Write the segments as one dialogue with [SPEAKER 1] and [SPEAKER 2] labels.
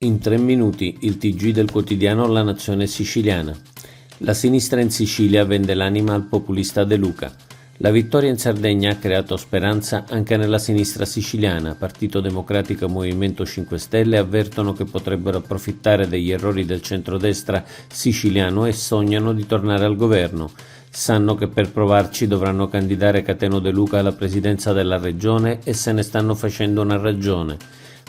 [SPEAKER 1] In 3 minuti, il TG del quotidiano La Nazione Siciliana. La sinistra in Sicilia vende l'anima al populista De Luca. La vittoria in Sardegna ha creato speranza anche nella sinistra siciliana. Partito Democratico e Movimento 5 Stelle avvertono che potrebbero approfittare degli errori del centrodestra siciliano e sognano di tornare al governo. Sanno che per provarci dovranno candidare Cateno De Luca alla presidenza della regione e se ne stanno facendo una ragione.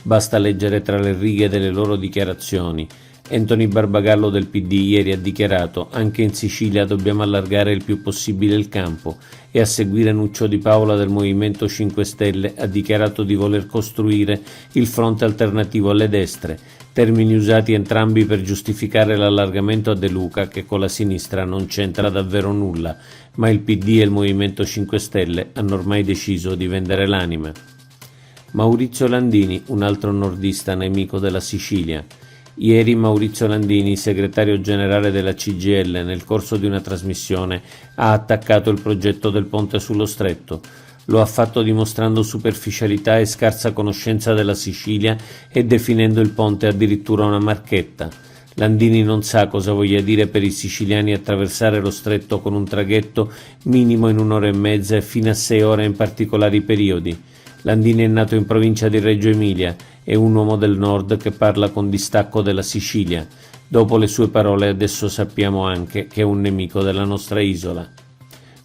[SPEAKER 1] Basta leggere tra le righe delle loro dichiarazioni. Anthony Barbagallo del PD ieri ha dichiarato: anche in Sicilia dobbiamo allargare il più possibile il campo, e a seguire Nuccio Di Paola del Movimento 5 Stelle ha dichiarato di voler costruire il fronte alternativo alle destre, termini usati entrambi per giustificare l'allargamento a De Luca che con la sinistra non c'entra davvero nulla, ma il PD e il Movimento 5 Stelle hanno ormai deciso di vendere l'anima. Maurizio Landini, un altro nordista nemico della Sicilia. Ieri Maurizio Landini, segretario generale della CGIL, nel corso di una trasmissione, ha attaccato il progetto del ponte sullo Stretto. Lo ha fatto dimostrando superficialità e scarsa conoscenza della Sicilia e definendo il ponte addirittura una marchetta. Landini non sa cosa voglia dire per i siciliani attraversare lo stretto con un traghetto minimo in 1 ora e mezza e fino a 6 ore in particolari periodi. Landini è nato in provincia di Reggio Emilia, è un uomo del nord che parla con distacco della Sicilia. Dopo le sue parole adesso sappiamo anche che è un nemico della nostra isola.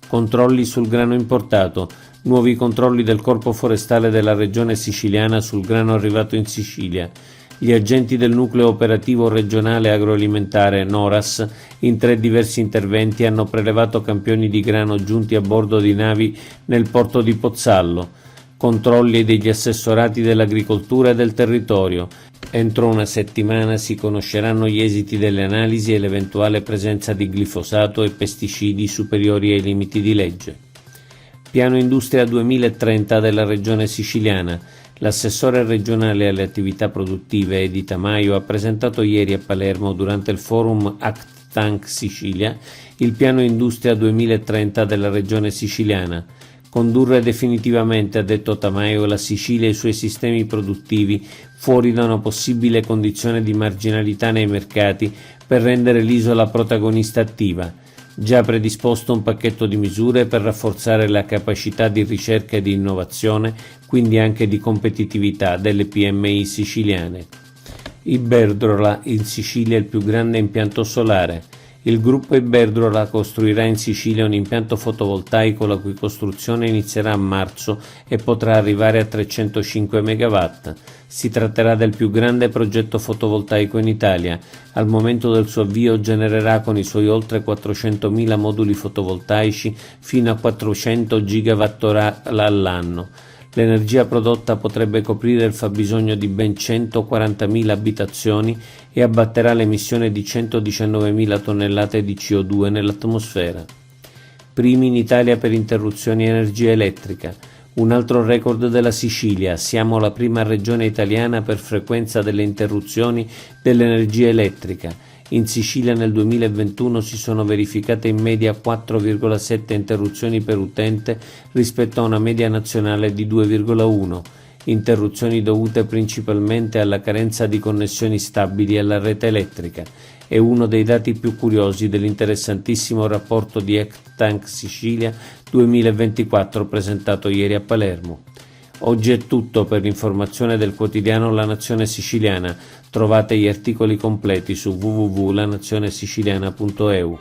[SPEAKER 1] Controlli sul grano importato. Nuovi controlli del Corpo Forestale della Regione Siciliana sul grano arrivato in Sicilia. Gli agenti del Nucleo Operativo Regionale Agroalimentare NORAS in 3 diversi interventi hanno prelevato campioni di grano giunti a bordo di navi nel porto di Pozzallo. Controlli degli assessorati dell'agricoltura e del territorio. Entro una settimana si conosceranno gli esiti delle analisi e l'eventuale presenza di glifosato e pesticidi superiori ai limiti di legge. Piano Industria 2030 della Regione Siciliana. L'assessore regionale alle attività produttive Edi Tamaio ha presentato ieri a Palermo durante il forum Act Tank Sicilia il Piano Industria 2030 della Regione Siciliana. Condurre definitivamente, ha detto Tamaio, la Sicilia e i suoi sistemi produttivi fuori da una possibile condizione di marginalità nei mercati per rendere l'isola protagonista attiva. Già predisposto un pacchetto di misure per rafforzare la capacità di ricerca e di innovazione, quindi anche di competitività delle PMI siciliane. Iberdrola, in Sicilia il più grande impianto solare. Il gruppo Iberdrola costruirà in Sicilia un impianto fotovoltaico la cui costruzione inizierà a marzo e potrà arrivare a 305 MW. Si tratterà del più grande progetto fotovoltaico in Italia. Al momento del suo avvio genererà con i suoi oltre 400.000 moduli fotovoltaici fino a 400 GWh all'anno. L'energia prodotta potrebbe coprire il fabbisogno di ben 140.000 abitazioni e abbatterà l'emissione di 119.000 tonnellate di CO2 nell'atmosfera. Primi in Italia per interruzioni energia elettrica. Un altro record della Sicilia. Siamo la prima regione italiana per frequenza delle interruzioni dell'energia elettrica. In Sicilia nel 2021 si sono verificate in media 4,7 interruzioni per utente rispetto a una media nazionale di 2,1. Interruzioni dovute principalmente alla carenza di connessioni stabili alla rete elettrica. È uno dei dati più curiosi dell'interessantissimo rapporto di Act Tank Sicilia 2024 presentato ieri a Palermo. Oggi è tutto. Per l'informazione del quotidiano La Nazione Siciliana. Trovate gli articoli completi su www.lanazionesiciliana.eu.